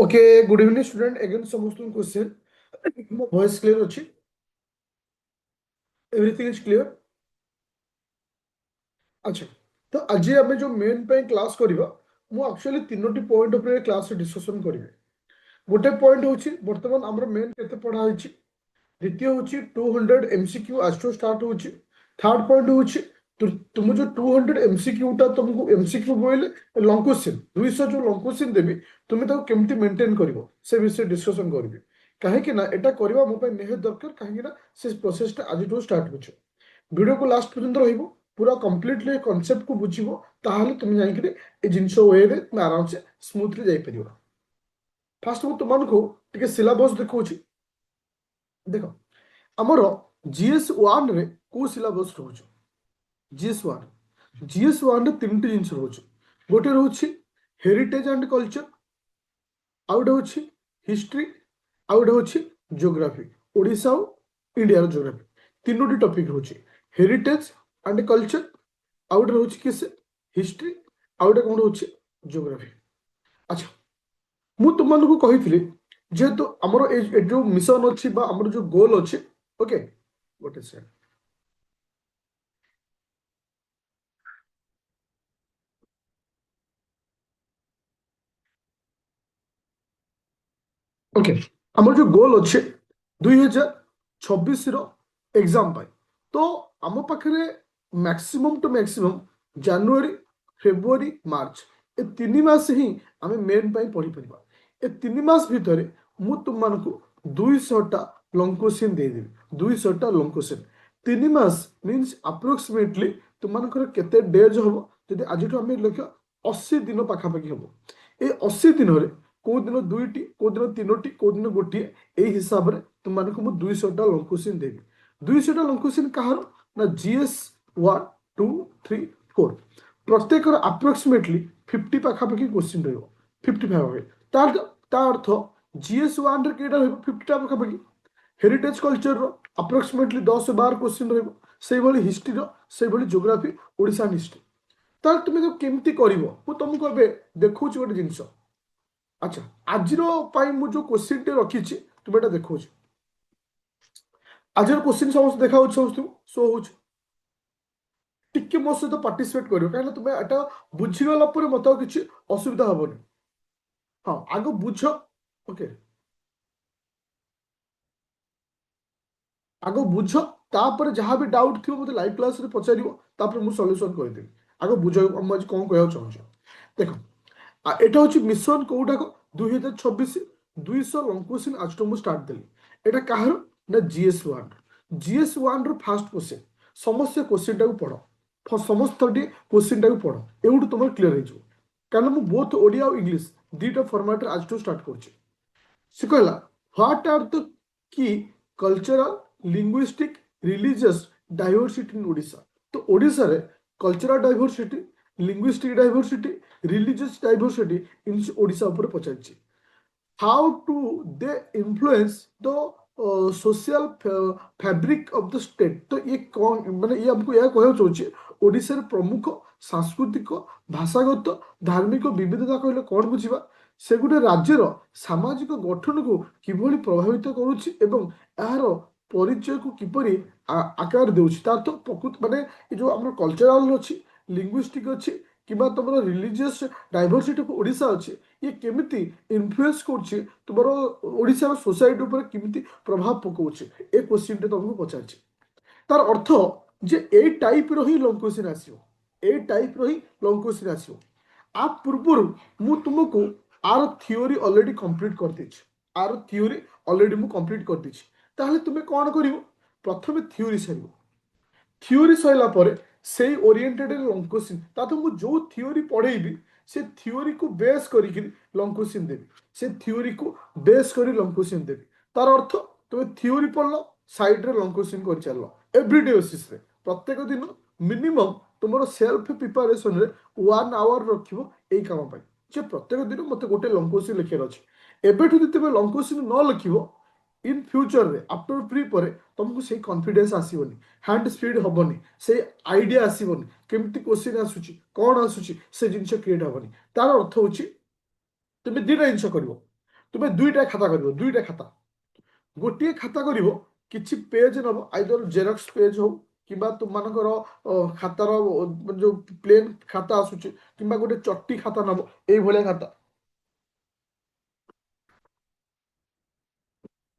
Okay good evening student again समस्त question मो voice clear अछि एवरीथिंग इज क्लियर। अच्छा तो आज आम जो मेन पे क्लास करबा मु एक्चुअली तीनोटी पॉइंट ऊपर क्लास डिस्कशन करिवे। गोटे पॉइंट होछि वर्तमान हमर मेन केते पढ़ा होछि, द्वितीय होछि 200 एमसीक्यू आज टू स्टार्ट होछि, थर्ड पॉइंट होछि तुम जो 200 एमसीक्यू ता तुमको एमसीक्यू बोले लॉन्ग क्वेश्चन 200 जो लॉन्ग क्वेश्चन देबी तुम ताको केमती मेंटेन करिवो से विषय डिस्कशन करिवे। काहे ना एटा करबा मो पे निहत दरकार, काहे ना से प्रोसेस ता आज टू स्टार्ट होछि। वीडियो को लास्ट पर्यंत रहिबो, पूरा कंप्लीटली कांसेप्ट को बुझिबो, ताहले तुम जाई कि ए जिंस वे रे तुम आराम से स्मूथली जाई परिबो। फास्ट मु तुमको टिके सिलेबस देखौछि। देखो हमर जीएस 1 रे को सिलेबस रहउछि। जीएस 1 रे तीनटी जिंस रहउछि। गोटे रहउछि हेरिटेज एंड कल्चर, आउट होछि हिस्ट्री, आउट होछि ज्योग्राफी, ओडिसा और इंडिया रो ज्योग्राफी। तीनोटी टॉपिक रहउछि हेरिटेज एंड कल्चर, आउट रहउछि किसे हिस्ट्री, आउट कोन रहउछि ज्योग्राफी। अच्छा मु तुमनको कहिथिली जेहेतु हमर ए जो मिशन अछि बा हमर जो गोल अछि, ओके गोटे से ओके हमर जो गोल अच्छे 2026 रो एग्जाम पाई, तो आम पाखे मैक्सिमम टू मैक्सिमम जनवरी फेब्रुआरी मार्च ए 3 मास ही आम मेन पाई पढ़ी परिबा। ए 3 मास भितर मु तुमको 200टा लॉन्ग क्वेश्चन दे देबी। 200टा लॉन्ग क्वेश्चन 3 मास मीन्स अप्रोक्सीमेटली तुमको केते डेज हम जदि आज आम लक्ष 80 दिन पाखापाखि हम। ए 80 दिन कौ दिन दुईटी कौ दिन तीनोटी कौ दिन गोटे यही हिसाब से तुमको मुझे 200टा लॉन्ग क्वेश्चन देवी। 200टा लॉन्ग क्वेश्चन कहार ना जीएस 1 2 3 4 प्रत्येक अप्रोक्सीमेटली 50 पाखापाखि क्वेश्चन रही 55 तार अर्थ जीएस 1 रे केटा रही 50टा पाखापाखि, हेरिटेज कल्चर अप्रोक्सीमेटली 10 12 क्वेश्चन रही, हिस्ट्री से ज्योग्राफी ओडिशा हिस्ट्री। तार तुम तो केमती कर तुमको देखा गोटे जिनस। अच्छा आज मु जो क्वेश्चन टे रखी तुम एटा देखो आज क्वेश्चन समस्त देखा समस्त शो हो टिके मो सहित पार्टिसिपेट कर कहीं तुम एटा बुझीगला मत किसी असुविधा हेनी। हाँ आग बुझ ओके आग बुझ तापर जहाँ भी डाउट थी मतलब लाइव क्लास रे पचार मुझे सल्यूशन करदेवी। आग बुझ मुझे कौन कह चाहूँ देख এটা হচ্ছে মিশন কোটাক 2026 200 লং কোশ্চিন আজ মু স্টার্ট দেলি। এটা কাহার না জিএস 1 র ফার্স্ট কোশ্চিন সমস্ত কোশ্চিনটাকে পড়, সমস্তটি কোশ্চিনটাকে পড়, এউঠু তোমার ক্লিয়ার হয়ে যাব। কারণ মু বোথ ওড়িয়া আর ইংলিশ দুইটা ফরম্যাটরে আজ স্টার্ট করছি। সে কহিলা হোয়াট আর দ কি কলচরাল লিঙ্গুইস্টিক রিলিজিয়স ডাইভার্সিটি ইন ওড়িশা। তো ওড়িশারে কলচরাল diversity linguistic diversity religious diversity in Odisha upore pacharichi। how to they influence the social fabric of the state। तो ये कौन माने ये हमको यह कहना चाहूँचे ओडिशा रे प्रमुख सांस्कृतिक भाषागत धार्मिक विविधता कहले कौन बुझिबा से गोटे राज्यर सामाजिक गठन को किभली प्रभावित करुछि एवं यार परिचय को किपरि आकार देउछि। तार तो प्रकृत माने ये जो हमर कल्चरल अछि लिंग्विस्टिक अच्छी कि तुम रिलीजियस डाइवर्सिटी ऑफ ओडिशा अच्छे ये केमिति इन्फ्लुएंस कर तुम ओडिशा सोसाइटी ऊपर केमिति प्रभाव पकाउछे ए क्वेश्चन टे तुमको पचारछि। तार अर्थ जे ए टाइप रो ही लॉन्ग क्वेश्चन आसीओ, ए टाइप रो ही लॉन्ग क्वेश्चन आसीओ। आ पूर्व मु तुमको आर थ्योरी ऑलरेडी कंप्लीट कर देछि, आर थ्योरी ऑलरेडी मु कंप्लीट कर देछि। ताहले तुमे कोन करिवो प्रथमे थ्योरी सरिवो, थ्योरी सैला पर से ओरिएंटेड लॉन्ग क्वेश्चन ता तो मु जो थ्योरी पढ़ेबी से थ्योरी को बेस करी लॉन्ग क्वेश्चन देबी, से थ्योरी को बेस करी लॉन्ग क्वेश्चन देबी। तार अर्थ तुम थ्योरी पढ़ल साइड रे लॉन्ग क्वेश्चन कर चल एवरीडे बेसिस रे प्रत्येक दिन मिनिमम तुम सेल्फ प्रिपरेशन रे 1 आवर रखिबो एई काम पाई जे प्रत्येक दिन मते गोटे लॉन्ग क्वेश्चन लिखिर अछि। एबेठु जति तुम लॉन्ग क्वेश्चन न लिखिबो इन फ्यूचर रे आफ्टर प्री पर तुमको से कॉन्फिडेंस आसीबनी, हैंड स्पीड हबनी, से आइडिया आसीबनी केमती क्वेश्चन आसुची कौन आसुची से जिनस क्रिएट हबनी। तार अर्थ होची तुम दुटा जिनस करबो তুমি দুইটা খাতা করিব, দুইটা খাতা। ଗୋଟିଏ ଖାତା କରିବ, କିଛି ପେଜ ନବ, ଆଇଦର ଜେରକ୍ସ ପେଜ ହଉ କିମ୍ବା ତୁମମାନଙ୍କର ଖାତାର ଯୋଉ ପ୍ଲେନ୍ ଖାତା ଆସୁଛି, କିମ୍ବା ଗୋଟେ ଚଟି ଖାତା ନବ, ଏଇଭଳିଆ ଖାତା।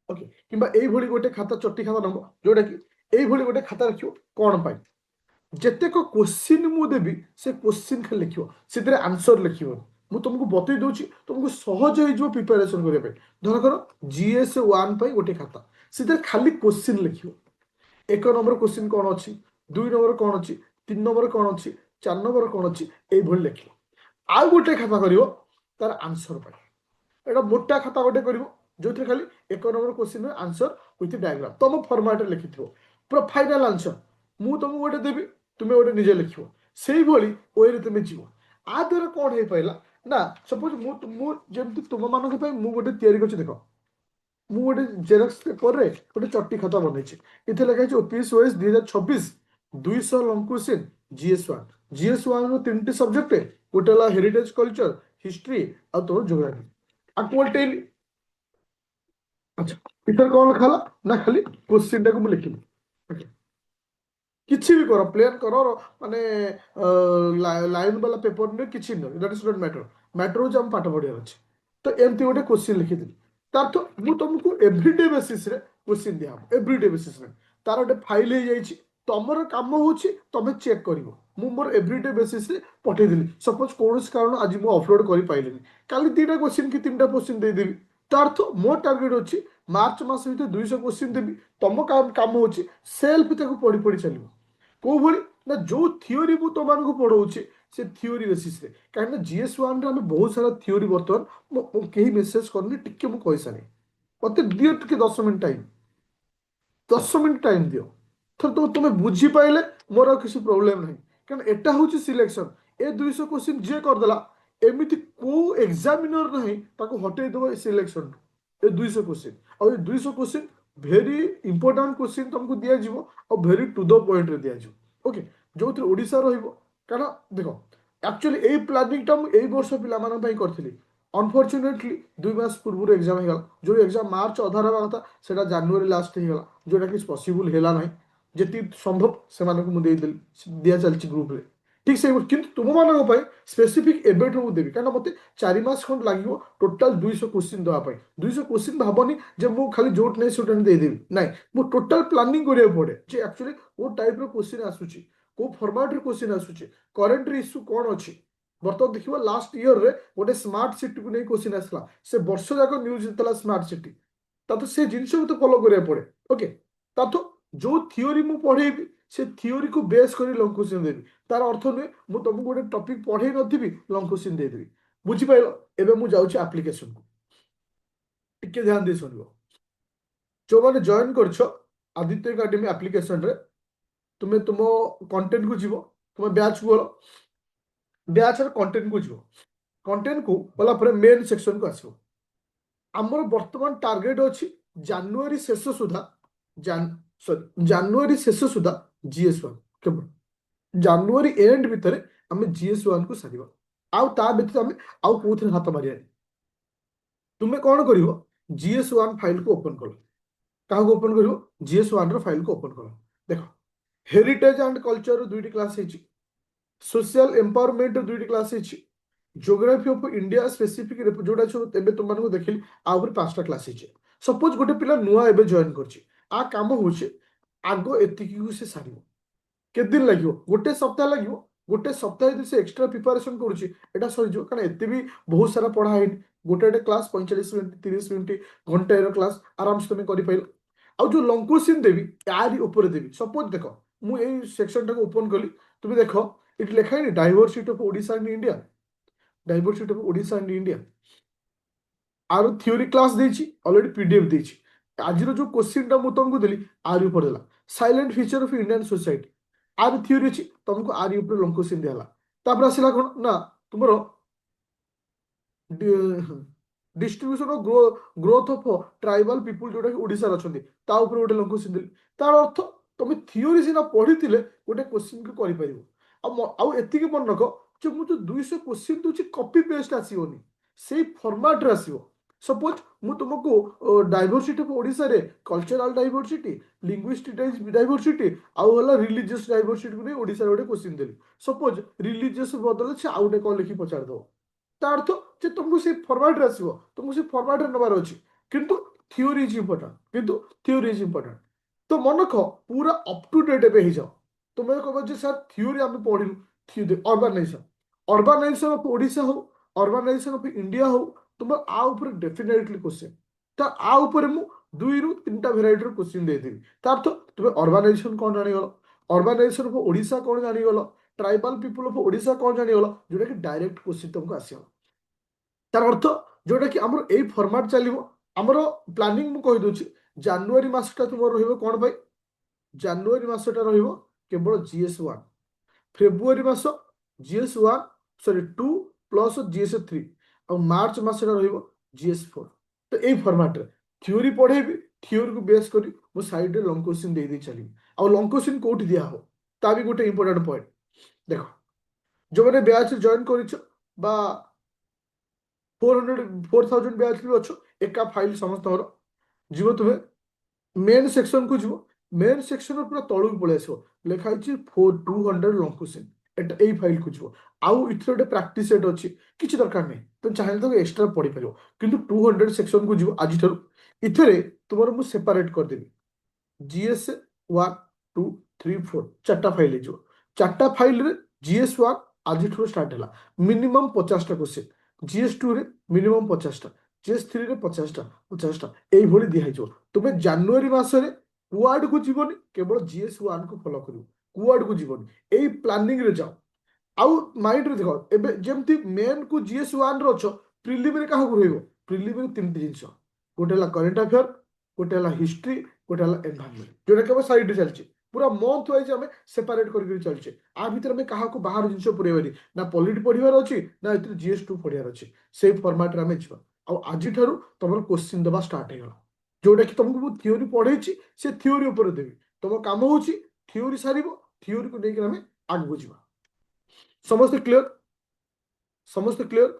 ଓକେ, କିମ୍ବା ଏଇଭଳି ଗୋଟେ ଖାତା, ଚଟି ଖାତା ନବ, ଯୋଉଟା କି ଏଇଭଳି ଗୋଟେ ଖାତା ରଖିବ। କ'ଣ ପାଇଁ? ଯେତେକ କୋଶ୍ଚିନ୍ ମୁଁ ଦେବି, ସେ କୋଶ୍ଚିନ୍ ଖାଲି ଲେଖିବ, ସେଥିରେ ଆନ୍ସର ଲେଖିବନି। ମୁଁ ତୁମକୁ ବତେଇ ଦେଉଛି, ତୁମକୁ ସହଜ ହେଇଯିବ ପ୍ରିପାରେସନ୍ କରିବା ପାଇଁ। ଧରକର GS1 ପାଇଁ ଗୋଟେ ଖାତା, ସେଥିରେ ଖାଲି କୋଶ୍ଚିନ୍ ଲେଖିବ। 1 ନମ୍ବର କୋଶ୍ଚିନ୍ କ'ଣ ଅଛି, 2 ନମ୍ବର କ'ଣ ଅଛି, 3 ନମ୍ବର କ'ଣ ଅଛି, 4 ନମ୍ବର କ'ଣ ଅଛି, ଏଇଭଳି ଲେଖିବ। ଆଉ ଗୋଟେ ଖାତା କରିବ ତାର ଆନ୍ସର ପାଇଁ। ଏଇଟା ମୋଟା ଖାତା ଗୋଟେ କରିବ, ଯୋଉଥିରେ ଖାଲି 1 ନମ୍ବର କୋଶ୍ଚିନ୍ର ଆନ୍ସର ୱିଥ୍ ଡାଇଗ୍ରାମ ତମ ଫର୍ମାଟରେ ଲେଖିଥିବ, ପୁରା ଫାଇନାଲ ଆନ୍ସର। ମୁଁ ତମକୁ ଗୋଟେ ଦେବି, ତୁମେ ଗୋଟେ ନିଜେ ଲେଖିବ। ସେଇଭଳି ୱେରେ ତୁମେ ଯିବ। ଆ ଦ୍ୱାରା କ'ଣ ହେଇପାରିଲା ନା, ସପୋଜ ମୁଁ ଯେମିତି ତୁମମାନଙ୍କ ପାଇଁ ମୁଁ ଗୋଟେ ତିଆରି କରିଛି। ଦେଖ, ମୁଁ ଗୋଟେ ଜେରକ୍ସ ପେପରରେ ଗୋଟେ ଚଟି ଖାତା ବନେଇଛି। ଏଥିରେ ଲେଖା ହେଇଛି OPS OS 2026 200 long question GS1। GS1 ର 3ଟି ସବଜେକ୍ଟ, ଗୋଟେ ହେଲା ହେରିଟେଜ କଲଚର, ହିଷ୍ଟ୍ରି ଆଉ ତୋର ଜୋଗ୍ରାଫି। ଆକୁ ଓଲଟେଇଲି। ଆଚ୍ଛା, ଏଥିରେ କ'ଣ ଲେଖା ହେଲା ନା, ଖାଲି କୋଶ୍ଚିନ୍ଟାକୁ ମୁଁ ଲେଖିଲି। ଓକେ, କିଛି ବି କର, ପ୍ଲେନ୍ କର, ମାନେ ଲାଇନ୍ ବାଲା ପେପର ନୁହେଁ, କିଛି ନୁହେଁ, that is not matter. Matter ହେଉଛି ଆମ ପାଠ ପଢ଼ିବାର ଅଛି। ତ ଏମିତି ଗୋଟେ କୋଶ୍ଚିନ୍ ଲେଖିଥିଲି। ତାର ତ ମୁଁ ତମକୁ ଏଭ୍ରିଡେ ବେସିସ୍ରେ କୋଶ୍ଚିନ୍ ଦିଆହବ, ଏଭ୍ରିଡେ ବେସିସ୍ରେ। ତାର ଗୋଟେ ଫାଇଲ୍ ହେଇଯାଇଛି। ତମର କାମ ହେଉଛି ତମେ ଚେକ୍ କରିବ। ମୁଁ ମୋର ଏଭ୍ରିଡେ ବେସିସ୍ରେ ପଠେଇଦେଲି। ସପୋଜ କୌଣସି କାରଣ ଆଜି ମୁଁ ଅପଲୋଡ଼ କରିପାରିଲିନି, କାଲି 2ଟା କୋଶ୍ଚିନ୍ କି 3ଟା କୋଶ୍ଚିନ୍ ଦେଇଦେବି। ତା ଅର୍ଥ ମୋ ଟାର୍ଗେଟ୍ ଅଛି ମାର୍ଚ୍ଚ ମାସ ଭିତରେ 200 କୋଶ୍ଚିନ୍ ଦେବି। ତମ କାମ ହେଉଛି ସେଲ୍ଫ ତାକୁ ପଢ଼ି ପଢ଼ି ଚାଲିବ। କୋଉ ଭଳି ନା, ଯୋଉ ଥିଓରି ମୁଁ ତମମାନଙ୍କୁ ପଢ଼ଉଛି, ସେ ଥିଓରି ବେସିସ୍ରେ। କାହିଁକିନା GS1ରେ ଆମେ ବହୁତ ସାରା ଥିଓରି, ବର୍ତ୍ତମାନ କେହି ମେସେଜ କରିନି, ଟିକେ ମୁଁ କହିସାରେ, ମତେ ଦିଅ ଟିକେ 10 ମିନିଟ୍ ଟାଇମ୍, 10 ମିନିଟ୍ ଟାଇମ୍ ଦିଅ। ଥର ତ ତୁମେ ବୁଝିପାରିଲେ ମୋର ଆଉ କିଛି ପ୍ରୋବ୍ଲେମ୍ ନାହିଁ। କାରଣ ଏଟା ହେଉଛି ସିଲେକ୍ସନ। ଏ 200 କୋଶ୍ଚିନ୍ ଯିଏ କରିଦେଲା, ଏମିତି କୋଉ ଏକ୍ସାମିନର ନାହିଁ ତାକୁ ହଟେଇ ଦେବ ଏ ସିଲେକ୍ସନରୁ। ଏ 200 କୋଶ୍ଚିନ୍, ଆଉ ଏ 200 କୋଶ୍ଚିନ୍ ଭେରି ଇମ୍ପୋର୍ଟାଣ୍ଟ କୋଶ୍ଚିନ୍ ତମକୁ ଦିଆଯିବ, ଆଉ ଭେରି ଟୁ ଦ ପଏଣ୍ଟରେ ଦିଆଯିବ। ଓକେ, ଯୋଉଥିରେ ଓଡ଼ିଶା ରହିବ। କାରଣ ଦେଖ, ଆକ୍ଚୁଆଲି ଏଇ ପ୍ଲାନିଂଟା ମୁଁ ଏଇ ବର୍ଷ ପିଲାମାନଙ୍କ ପାଇଁ କରିଥିଲି। ଅନଫର୍ଚୁନେଟଲି 2 ମାସ ପୂର୍ବରୁ ଏକ୍ଜାମ ହେଇଗଲା। ଯେଉଁ ଏକ୍ଜାମ ମାର୍ଚ୍ଚ ଅଧାରେ ହେବା କଥା, ସେଟା ଜାନୁଆରୀ ଲାଷ୍ଟ ହେଇଗଲା, ଯେଉଁଟାକି ପସିବୁଲ ହେଲା ନାହିଁ। ଯେତିକି ସମ୍ଭବ ସେମାନଙ୍କୁ ମୁଁ ଦେଇଦେଲି, ଦିଆ ଚାଲିଛି ଗ୍ରୁପରେ। ଠିକ୍ ସେଇଭଳି କିନ୍ତୁ ତୁମମାନଙ୍କ ପାଇଁ ସ୍ପେସିଫିକ୍ ଏବେଠୁ ମୁଁ ଦେବି। କାରଣ ମୋତେ 4 ମାସ ଖଣ୍ଡେ ଲାଗିବ ଟୋଟାଲ 200 କୋଶ୍ଚିନ୍ ଦେବା ପାଇଁ। 200 କୋଶ୍ଚିନ୍ ଭାବନି ଯେ ମୁଁ ଖାଲି ଯୋଉଠି ନାହିଁ ସେଇଟା ଦେଇଦେବି, ନାଇଁ, ମୁଁ ଟୋଟାଲ ପ୍ଲାନିଂ କରିବାକୁ ପଡ଼େ ଯେ ଆକ୍ଚୁଆଲି କୋଉ ଟାଇପ୍ର କୋଶ୍ଚିନ୍ ଆସୁଛି, କୋଉ ଫର୍ମାଟ୍ରେ କୋଶ୍ଚିନ୍ ଆସୁଛି, କରେଣ୍ଟରେ ଇସ୍ୟୁ କ'ଣ ଅଛି। ବର୍ତ୍ତମାନ ଦେଖିବ ଲାଷ୍ଟ ଇୟରରେ ଗୋଟେ ସ୍ମାର୍ଟ ସିଟିକୁ ନେଇ କୋଶ୍ଚିନ୍ ଆସିଲା। ସେ ବର୍ଷ ଯାକ ନ୍ୟୁଜ୍ ହେଇଥିଲା ସ୍ମାର୍ଟ ସିଟି। ତା ତ ସେ ଜିନିଷକୁ ତ ଫଲୋ କରିବାକୁ ପଡ଼େ। ଓକେ, ତା ତ ଯୋଉ ଥିଓରି ମୁଁ ପଢ଼େଇବି, ସେ ଥିଓରିକୁ ବେସ୍ କରି ଲଙ୍ଗ କୋଶ୍ଚିନ୍ ଦେବି। ତାର ଅର୍ଥ ନୁହେଁ ମୁଁ ତମକୁ ଗୋଟେ ଟପିକ୍ ପଢ଼େଇ ନଥିବି, ଲଙ୍ଗ କୋଶ୍ଚିନ୍ ଦେଇଦେବି। ବୁଝିପାରିଲ? ଏବେ ମୁଁ ଯାଉଛି ଆପ୍ଲିକେସନକୁ, ଟିକେ ଧ୍ୟାନ ଦେଇ ଶୁଣିବ। ଯୋଉମାନେ ଜଏନ୍ କରିଛ ଆଦିତ୍ୟ ଏକାଡେମୀ ଆପ୍ଲିକେସନରେ, ତୁମେ ତୁମ କଣ୍ଟେଣ୍ଟକୁ ଯିବ, ତୁମ ବ୍ୟାଚ୍କୁ ଗଲ, ବ୍ୟାଚ୍ର କଣ୍ଟେଣ୍ଟକୁ ଯିବ। କଣ୍ଟେଣ୍ଟକୁ ଗଲା ପରେ ମେନ୍ ସେକ୍ସନକୁ ଆସିବ। ଆମର ବର୍ତ୍ତମାନ ଟାର୍ଗେଟ୍ ଅଛି ଜାନୁଆରୀ ଶେଷ ସୁଦ୍ଧା, ଜାନୁଆରୀ ଶେଷ ସୁଦ୍ଧା GS1, କେବଳ ଜାନୁଆରୀ ଏଣ୍ଡ ଭିତରେ ଆମେ GS1କୁ ସାରିବା। ଆଉ ତା ବ୍ୟତୀତ ଆମେ ଆଉ କୋଉଥିରେ ହାତ ମାରିବାନି। ତୁମେ କ'ଣ କରିବ? GS1 ଫାଇଲକୁ ଓପନ୍ କଲ। କାହାକୁ ଓପନ୍ କରିବ? GS1ର ଫାଇଲକୁ ଓପନ୍ କଲ। ଦେଖ, ହେରିଟେଜ ଆଣ୍ଡ କଲଚରର 2ଟି କ୍ଲାସ୍ ହେଇଛି, সোশিয়াল এম্পাওয়ারমেন্টର 2ଟି କ୍ଲାସ୍ ହେଇଛି, ଜିଓଗ୍ରାଫି ଅଫ୍ ଇଣ୍ଡିଆ ସ୍ପେସିଫିକ୍ ଯୋଉଟା ସବୁ ଏବେ ତୁମମାନଙ୍କୁ ଦେଖିଲି, ଆଉ ଉପରେ 5ଟା କ୍ଲାସ୍ ହେଇଛି। ସପୋଜ ଗୋଟେ ପିଲା ନୂଆ ଏବେ ଜଏନ୍ କରିଛି, ଆ କାମ ହେଉଛି ଆଗ ଏତିକିକୁ ସେ ସାରିବ। କେତେ ଦିନ ଲାଗିବ? ଗୋଟେ ସପ୍ତାହ ଲାଗିବ। ଗୋଟେ ସପ୍ତାହ ଯଦି ସେ ଏକ୍ସଟ୍ରା ପ୍ରିପାରେସନ୍ କରୁଛି, ଏଟା ସରିଯିବ। କାରଣ ଏତେ ବି ବହୁତ ସାରା ପଢ଼ା ହେଇନି। ଗୋଟେ ଗୋଟେ କ୍ଲାସ୍ 45 ମିନିଟ୍, 30 ମିନିଟ୍, ଘଣ୍ଟାଏର କ୍ଲାସ୍ ଆରାମସେ ତମେ କରିପାରିଲ। ଆଉ ଯୋଉ ଲଙ୍ଗ କୋଶ୍ଚିନ୍ ଦେବି, ଆରି ଉପରେ ଦେବି। ସପୋଜ ଦେଖ, ମୁଁ ଏଇ ସେକ୍ସନଟାକୁ ଓପନ୍ କଲି, তুমি দেখো এটি লেখা হয়নি diversity of Odisha and India, diversity of Odisha and India. আর থিওরি ক্লাস দিয়েছি অলরেডি, পিডিএফ দিয়েছি। আজর যে কোশ্চিনটা মু তোমাকে দেলি আরি উপরে দেলা, salient feature of Indian society, আর থিওরি ଅଛି, ତମକୁ ଆରି ଉପରେ ଲଙ୍ଗ କୋଶ୍ଚିନ୍ ଦିଆହେଲା। ତାପରେ ଆସିଲା କ'ଣ ନା, ତୁମର distribution of growth of tribal people, ଯୋଉଟାକି ଓଡ଼ିଶାରେ ଅଛନ୍ତି, ତା ଉପରେ ଗୋଟେ ଲଙ୍ଗ କୋଶ୍ଚିନ୍ ଦେଲି। ତାର ଅର୍ଥ ତମେ ଥିଓରି ସିନା ପଢ଼ିଥିଲେ ଗୋଟେ କୋଶ୍ଚିନ୍କୁ କରିପାରିବ। ଆଉ ଏତିକି ମନେ ରଖ ଯେ ମୁଁ ଯୋଉ 200 କୋଶ୍ଚିନ୍ ଦଉଛି, କପି ପେଷ୍ଟ ଆସିବନି, ସେଇ ଫର୍ମାଟ୍ରେ ଆସିବ। सपोज मु तुमको डाइवर्सिटी ऑफ ओडिशा रे कल्चरल डाइवर्सिटी लिंग्विस्टिक डाइवर्सिटी आउ हला रिलीजियस डाइवर्सिटी को ओडिशा रे गोटे क्वेश्चन देली सपोज रिलीजियस बदले से आउ गोटे कौन लिखि पचार दो ता अर्थ जे तुमको से फॉर्मेट रे आसीबो तुमको से फॉर्मेट रे नबार अछि किंतु थ्योरी इज इंपोर्टेंट किंतु थ्योरी इज इंपोर्टेंट तो मन रख पूरा अप टू डेट एबे ही जाओ तुम्हें कहबो जे सर थ्योरी हम पढिलु theory urbanization urbanization of Odisha हो अर्बानाइजेशन ऑफ इंडिया हो तुम आ ऊपर डेफिनेटली क्वेश्चन तो आ ऊपर मु दुई रु तीनटा भेराइटी क्वेश्चन देदेवी तार तो तुम्हें अर्बानाइजेशन कौन जानीगल अर्बानाइजेशन ऑफ ओडिशा कौन जानीगल ट्राइबल पीपल ऑफ ओडिशा कौन जानीगल जोटा कि डायरेक्ट क्वेश्चन तुमको आसीगला तार अर्थ जोटा कि आमर एई फॉर्मेट चलिबो आमर प्लानिंग मु कहि दोछि जनवरी मासटा तुमर रहिबो कोन भाई जनवरी मासटा रहिबो केवल GS1 फेब्रुआरी मास GS1 सॉरी 2 प्लस GS3 और मार्च मासटा रहिबो GS4 तो एई फॉर्मेट रे थ्योरी पढेबी थ्योरी को बेस करी मु साइड रे लॉन्ग क्वेश्चन दे चली और लॉन्ग क्वेश्चन कोठी दिया हो ता भी गोटे इंपोर्टेंट पॉइंट देखो जो मैंने बैच जॉइन करिछ बा 4000 बैच भी अच्छो एका फाइल समस्त जीव तुम्हें मेन सेक्शन को जीव मेन सेक्शन पूरा तलू पलि आस लिखाई 200 लॉन्ग क्वेश्चन एटा एई फाइल को जीव आउ इथर गोटे प्रैक्टिस सेट अच्छी किसी दरकार नहीं तुम चाहिए तो एक्स्ट्रा पढ़ी पार किंतु 200 सेक्शन को जीव आज इथरे तुम मुझे सेपरेट करदेवी GS1 2 3 4 चार्टा फाइल जो चार्टा फाइल रे GS1 आज स्टार्ट है मिनिमम 50टा क्वेश्चन GS2 रे मिनिमम 50टा GS3 रे 50टा एई दिखाई तुम्हें जनवरी मासरे कुआड को जीवनी केवल GS1 को फॉलो करियो कुआड को जीवनी एई प्लानिंग रे जाओ आउ माइंड रे देखो एबे जेमती मेन को GS1 रो छ प्रिलिम रे काहा को रहइबो प्रिलिम रे तीनटी जिंस गोटे ला करंट अफेयर गोटे ला हिस्ट्री गोटे ला एनवायरनमेंट जोटा केवल साइड रे चलछि पूरा मंथ वाइज हमें सेपरेट करके चलछे आ भीतर हमें काहा को बाहर जिंस पढेबारी ना पॉलिटी पढिबार अछि ना इतर GS2 पढिबार अछि सेम फॉर्मेट रे हमें जिबा आ आजि थारु तमर क्वेश्चन दबा स्टार्ट हे गला जोटा कि तुमको मु थ्योरी पढेछि से थ्योरी ऊपर देबी तुम काम होछि थ्योरी सारिबो थ्योरी को लेकर हमें आगु जिबा समस्त क्लियर समस्त क्लियर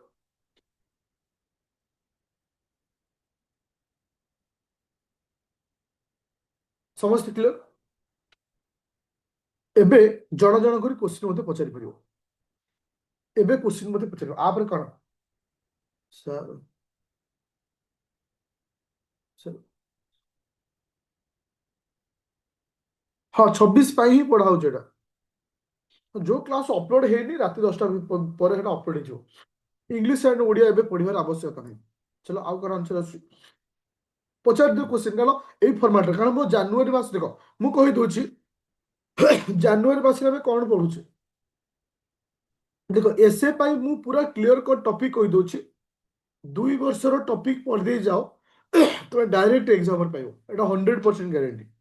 समस्त क्लियर एबे जण जण करी क्वेश्चन मते पचारि परियो एबे क्वेश्चन मते पचारियो आ पर कोन सर सर हाँ 26 पाई ही पढ़ा हो जेटा जो क्लास अपलोड हेनी राति 10टा पर हेटा अपलोड हेजो इंग्लिश एंड ओडिया एबे पढ़िबार आवश्यकता नहीं चलो आउ कर आंसर आसी पचार दियो क्वेश्चन कालो एई फॉर्मेट रे कारण मो जनवरी मास देखो मु कहि दोछि जनवरी मास रे हमें कोन पढुछे देखो एसे पाई मु पूरा क्लियर कट टॉपिक कहि दोछि 2 वर्षर टॉपिक पढ़ दे जाओ तो डायरेक्ट एग्जाम पाइबो एटा 100% गारंटी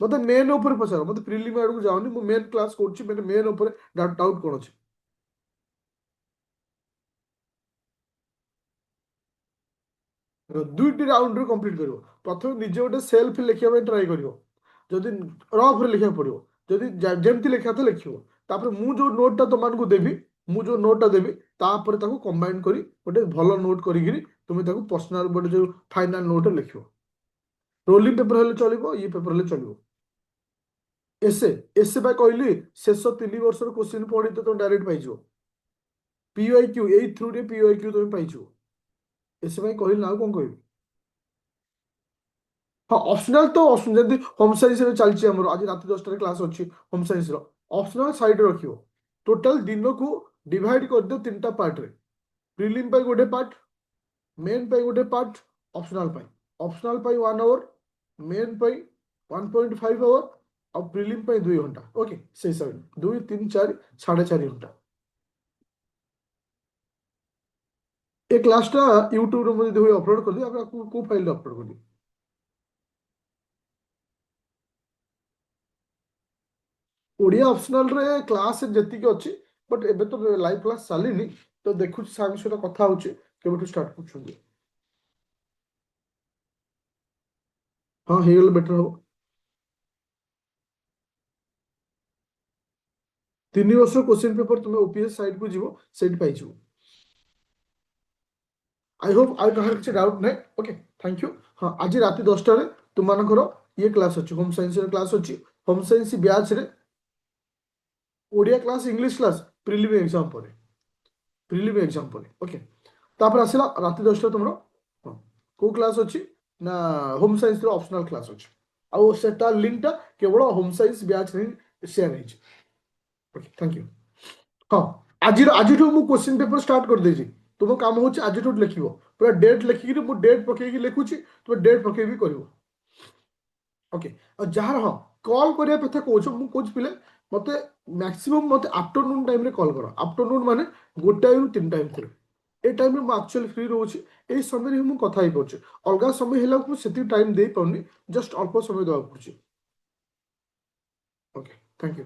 मते मेन ऊपर पचार मते प्रिलिम आडू जाओनी मु मेन क्लास करछि मैंने मेन ऊपर डाउट कोन अछि दुईटी राउंड रे कंप्लीट करिवो प्रथम निजे गोटे सेल्फ लिखिया ପାଇଁ ट्राई करिवो जदि रफ रे लिखिया पड़िवो जदि जेमति लिखा तो लिखिवो तापर मु जो नोट ता तमानकु देबी मु जो नोट ता देबी तापर ताकू कंबाइन करी गोटे भलो नोट करिगिरी तुमे ताकू पर्सनल गोटे जो फाइनल नोट लिखिवो रोलिंग पेपर हेले चलिवो ये पेपर हेले चलिवो एसे एसे बा कहली शेष 3 वर्षर क्वेश्चन पढ़ी तो तुम डायरेक्ट पाइजो PYQ एई थ्रू रे PYQ तुम पाइजो एसे भाई कहली ना कोन कहबी हाँ ऑप्शनल तो ऑप्शन जदि होम साइंस रे चलछि हमर आज रात 10 रे क्लास अछि होम साइंस रो ऑप्शनल साइड रखियो टोटल दिन को डिवाइड कर दियो तीनटा पार्ट रे प्रीलिम पाई गोटे पार्ट मेन पाई गोटे पार्ट ऑप्शनल पाई 1 आवर मेन पाई 1.5 आवर और प्रीलिम पाई 2 घंटा ओके से हिसाब 2 3 4 4.5 घंटा ए क्लासटा यूट्यूब रे मु देखो अपलोड कर दियो आप को फाइल अपलोड कर दियो ओडिया ऑप्शनल रे क्लास जति के अछि बट एबे तो लाइव क्लास चलीनी तो देखु सांग सहित कथा होचे केबेटू स्टार्ट करछुंदी हाँ हे गल बेटर हो 3 वर्ष क्वेश्चन पेपर तुम OPS साइट को जीवो सेट पाई जीवो आई होप आई कहार किसी डाउट नहीं ओके थैंक यू हाँ आज राति 10 तुम मानकर ये क्लास अच्छी होम साइंस क्लास अच्छी होम साइंस ब्याच रे Odia class English class prelim exam पर प्रिलिम एग्जाम पर ओके तापर आसला राति 10 तुम को क्लास अच्छी ना होम साइंस ऑप्शनल क्लास अच्छी आउ सेटा लिंक टा केवल होम साइंस ब्याच रे शेयर है ओके थैंक यू हाँ आज आज मु क्वेश्चन पेपर स्टार्ट कर देछि तुम काम होछि आज लिखिबो पूरा डेट लिखिकरी मु डेट पकेकी लिखुछि तुम डेट पकेबी करिवो ओके और जहाँ हाँ कॉल करिया कथा कहूछ मु कहूछ पिले मते मैक्सिमम मते आफ्टरनून टाइम रे कॉल करो आफ्टरनून माने 1 ରୁ 3 भितर ए टाइम रे मु एक्चुअली फ्री रहूछि ए समय रे मु कथा ही पड़छ अलगा समय हेला मु सेति टाइम दे पाउनी जस्ट अल्प समय दवा पड़छ ओके थैंक यू